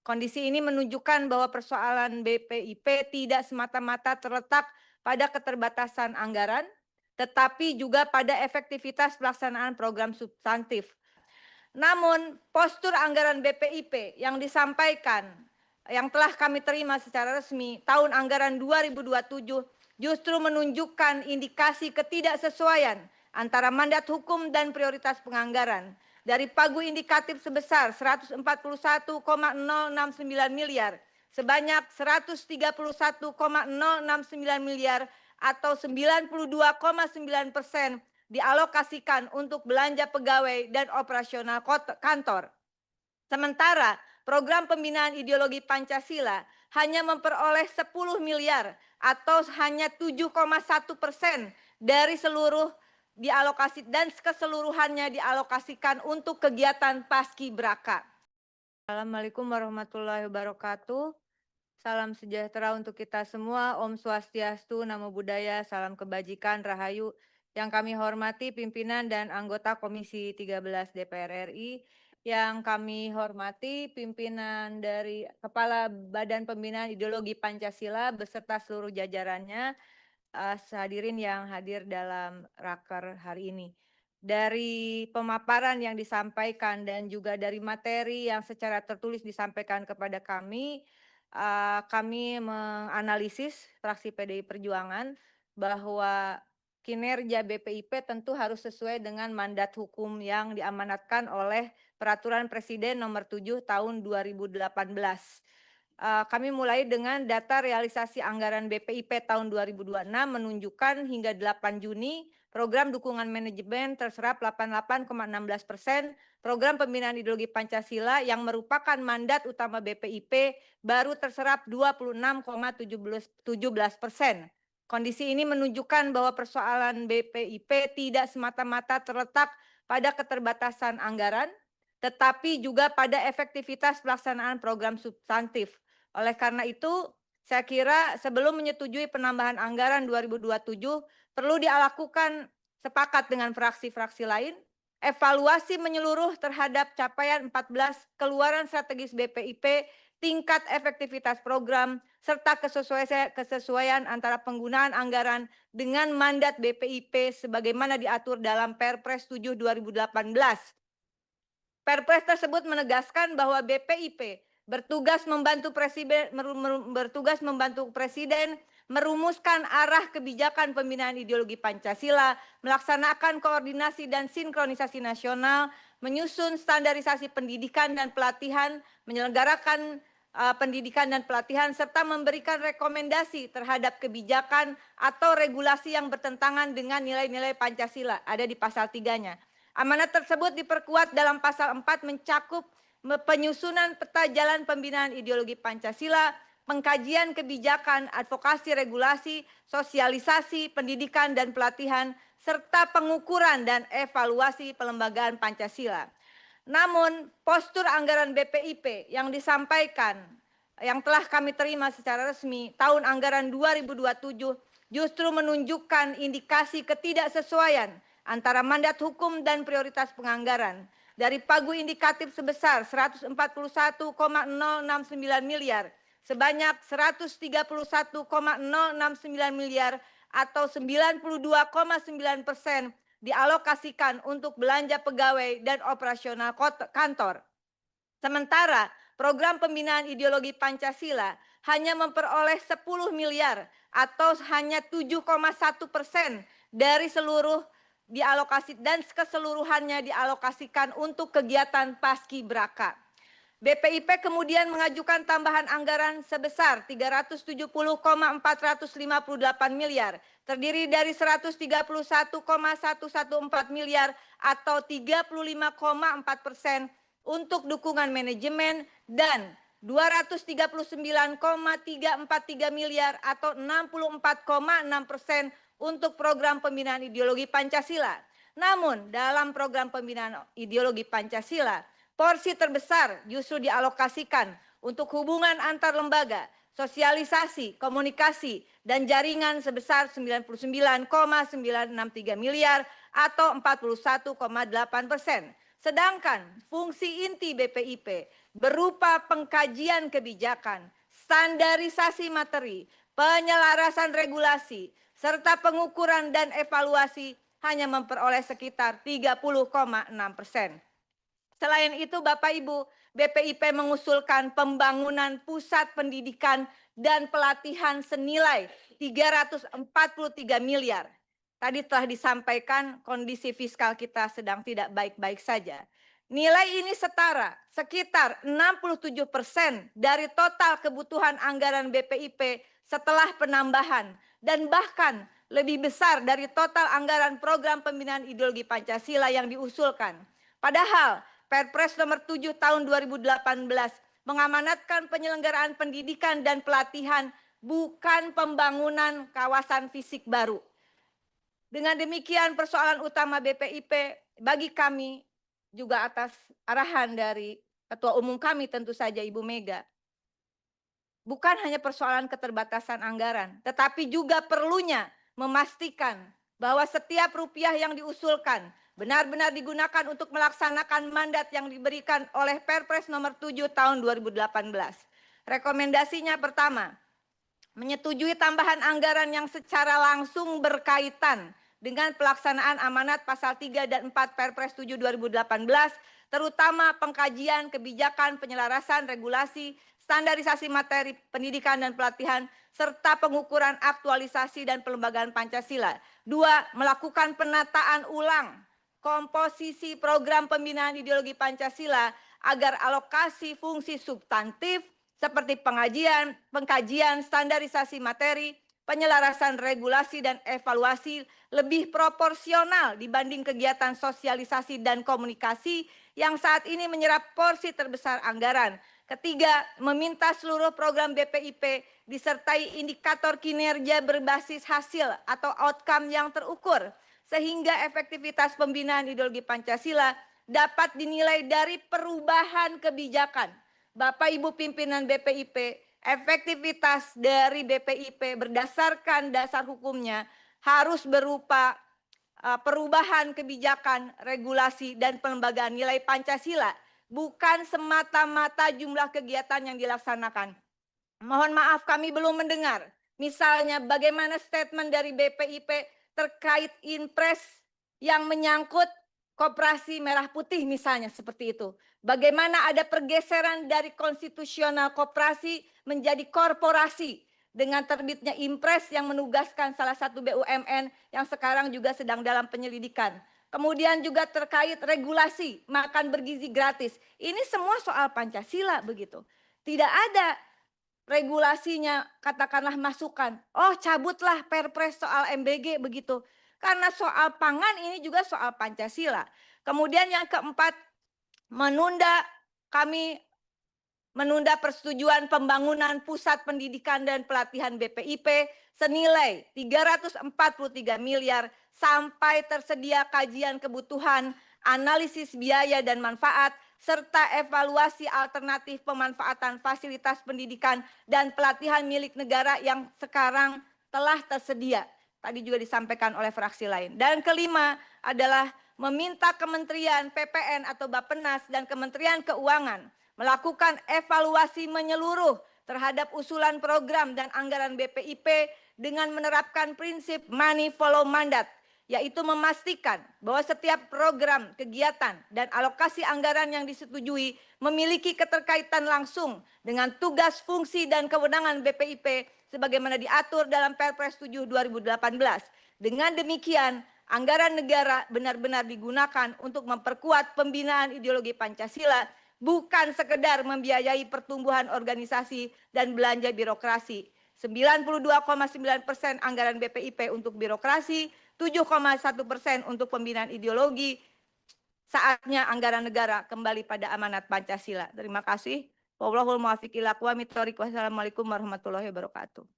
Kondisi ini menunjukkan bahwa persoalan BPIP tidak semata-mata terletak pada keterbatasan anggaran, tetapi juga pada efektivitas pelaksanaan program substantif. Namun, postur anggaran BPIP yang disampaikan yang telah kami terima secara resmi tahun anggaran 2027 justru menunjukkan indikasi ketidaksesuaian antara mandat hukum dan prioritas penganggaran. Dari pagu indikatif sebesar 141,069 miliar sebanyak 131,069 miliar atau 92,9% dialokasikan untuk belanja pegawai dan operasional kantor. Sementara program pembinaan ideologi Pancasila hanya memperoleh 10 miliar atau hanya 7,1% dari seluruh dialokasi dan keseluruhannya dialokasikan untuk kegiatan paskibraka. Assalamualaikum warahmatullahi wabarakatuh. Salam sejahtera untuk kita semua. Om Swastiastu, Namo Buddhaya, salam kebajikan, rahayu. Yang kami hormati pimpinan dan anggota Komisi 13 DPR RI, yang kami hormati pimpinan dari Kepala Badan Pembinaan Ideologi Pancasila beserta seluruh jajarannya, hadirin yang hadir dalam raker hari ini. Dari pemaparan yang disampaikan dan juga dari materi yang secara tertulis disampaikan kepada kami menganalisis fraksi PDI Perjuangan bahwa kinerja BPIP tentu harus sesuai dengan mandat hukum yang diamanatkan oleh Peraturan Presiden Nomor 7 Tahun 2018. Kami mulai dengan data realisasi anggaran BPIP tahun 2026 menunjukkan hingga 8 Juni program dukungan manajemen terserap 88,16%, program pembinaan ideologi Pancasila yang merupakan mandat utama BPIP baru terserap 26,17%. Kondisi ini menunjukkan bahwa persoalan BPIP tidak semata-mata terletak pada keterbatasan anggaran, tetapi juga pada efektivitas pelaksanaan program substantif. Oleh karena itu, saya kira sebelum menyetujui penambahan anggaran 2027, perlu dilakukan sepakat dengan fraksi-fraksi lain, evaluasi menyeluruh terhadap capaian 14 keluaran strategis BPIP, tingkat efektivitas program, serta kesesuaian antara penggunaan anggaran dengan mandat BPIP sebagaimana diatur dalam Perpres 7 2018. Perpres tersebut menegaskan bahwa BPIP bertugas membantu Presiden merumuskan arah kebijakan pembinaan ideologi Pancasila, melaksanakan koordinasi dan sinkronisasi nasional, menyusun standarisasi pendidikan dan pelatihan, menyelenggarakan pendidikan dan pelatihan, serta memberikan rekomendasi terhadap kebijakan atau regulasi yang bertentangan dengan nilai-nilai Pancasila, ada di pasal 3-nya. Amanat tersebut diperkuat dalam pasal 4 mencakup penyusunan peta jalan pembinaan ideologi Pancasila, pengkajian kebijakan, advokasi regulasi, sosialisasi, pendidikan dan pelatihan, serta pengukuran dan evaluasi pelembagaan Pancasila. Namun, postur anggaran BPIP yang disampaikan yang telah kami terima secara resmi tahun anggaran 2027 justru menunjukkan indikasi ketidaksesuaian antara mandat hukum dan prioritas penganggaran. Dari pagu indikatif sebesar 141,069 miliar sebanyak 131,069 miliar atau 92,9% dialokasikan untuk belanja pegawai dan operasional kantor. Sementara program pembinaan ideologi Pancasila hanya memperoleh 10 miliar atau hanya 7,1% dari seluruh dialokasi dan keseluruhannya dialokasikan untuk kegiatan paskibraka. BPIP kemudian mengajukan tambahan anggaran sebesar 370,458 miliar, terdiri dari 131,114 miliar atau 35,4% untuk dukungan manajemen dan 239,343 miliar atau 64,6% untuk program pembinaan ideologi Pancasila. Namun dalam program pembinaan ideologi Pancasila, porsi terbesar justru dialokasikan untuk hubungan antar lembaga, sosialisasi, komunikasi, dan jaringan sebesar 99,963 miliar atau 41,8%. Sedangkan fungsi inti BPIP berupa pengkajian kebijakan, standarisasi materi, penyelarasan regulasi, serta pengukuran dan evaluasi hanya memperoleh sekitar 30,6%. Selain itu, Bapak Ibu, BPIP mengusulkan pembangunan pusat pendidikan dan pelatihan senilai 343 miliar. Tadi telah disampaikan kondisi fiskal kita sedang tidak baik-baik saja. Nilai ini setara sekitar 67% dari total kebutuhan anggaran BPIP setelah penambahan dan bahkan lebih besar dari total anggaran program pembinaan ideologi Pancasila yang diusulkan. Padahal Perpres nomor 7 tahun 2018 mengamanatkan penyelenggaraan pendidikan dan pelatihan, bukan pembangunan kawasan fisik baru. Dengan demikian, persoalan utama BPIP bagi kami juga atas arahan dari Ketua Umum kami tentu saja Ibu Mega, bukan hanya persoalan keterbatasan anggaran, tetapi juga perlunya memastikan bahwa setiap rupiah yang diusulkan benar-benar digunakan untuk melaksanakan mandat yang diberikan oleh Perpres nomor 7 tahun 2018. Rekomendasinya pertama, menyetujui tambahan anggaran yang secara langsung berkaitan dengan pelaksanaan amanat pasal 3 dan 4 Perpres 7 2018, terutama pengkajian kebijakan, penyelarasan regulasi, standarisasi materi pendidikan dan pelatihan, serta pengukuran aktualisasi dan pelembagaan Pancasila. 2. Melakukan penataan ulang komposisi program pembinaan ideologi Pancasila agar alokasi fungsi substantif seperti pengkajian, standarisasi materi, penyelarasan regulasi dan evaluasi lebih proporsional dibanding kegiatan sosialisasi dan komunikasi yang saat ini menyerap porsi terbesar anggaran. Ketiga, meminta seluruh program BPIP disertai indikator kinerja berbasis hasil atau outcome yang terukur, sehingga efektivitas pembinaan ideologi Pancasila dapat dinilai dari perubahan kebijakan. Bapak Ibu pimpinan BPIP, efektivitas dari BPIP berdasarkan dasar hukumnya harus berupa perubahan kebijakan, regulasi, dan pelembagaan nilai Pancasila, bukan semata-mata jumlah kegiatan yang dilaksanakan. Mohon maaf, kami belum mendengar. Misalnya bagaimana statement dari BPIP terkait impres yang menyangkut Koperasi Merah Putih misalnya seperti itu. Bagaimana ada pergeseran dari konstitusional koperasi menjadi korporasi dengan terbitnya impres yang menugaskan salah satu BUMN yang sekarang juga sedang dalam penyelidikan. Kemudian juga terkait regulasi makan bergizi gratis. Ini semua soal Pancasila begitu. Tidak ada regulasinya, katakanlah masukan, oh cabutlah Perpres soal MBG begitu. Karena soal pangan ini juga soal Pancasila. Kemudian yang keempat, kami menunda persetujuan pembangunan pusat pendidikan dan pelatihan BPIP senilai 343 miliar sampai tersedia kajian kebutuhan, analisis biaya dan manfaat, serta evaluasi alternatif pemanfaatan fasilitas pendidikan dan pelatihan milik negara yang sekarang telah tersedia. Tadi juga disampaikan oleh fraksi lain. Dan kelima adalah meminta Kementerian PPN atau Bappenas dan Kementerian Keuangan melakukan evaluasi menyeluruh terhadap usulan program dan anggaran BPIP dengan menerapkan prinsip money follow mandat, yaitu memastikan bahwa setiap program, kegiatan, dan alokasi anggaran yang disetujui memiliki keterkaitan langsung dengan tugas, fungsi, dan kewenangan BPIP sebagaimana diatur dalam Perpres 7 2018. Dengan demikian, anggaran negara benar-benar digunakan untuk memperkuat pembinaan ideologi Pancasila, bukan sekedar membiayai pertumbuhan organisasi dan belanja birokrasi. 92,9% anggaran BPIP untuk birokrasi, 7,1% untuk pembinaan ideologi. Saatnya anggaran negara kembali pada amanat Pancasila. Terima kasih. Wallahul muwaffiq ila aqwamit thoriq. Wassalamualaikum warahmatullahi wabarakatuh.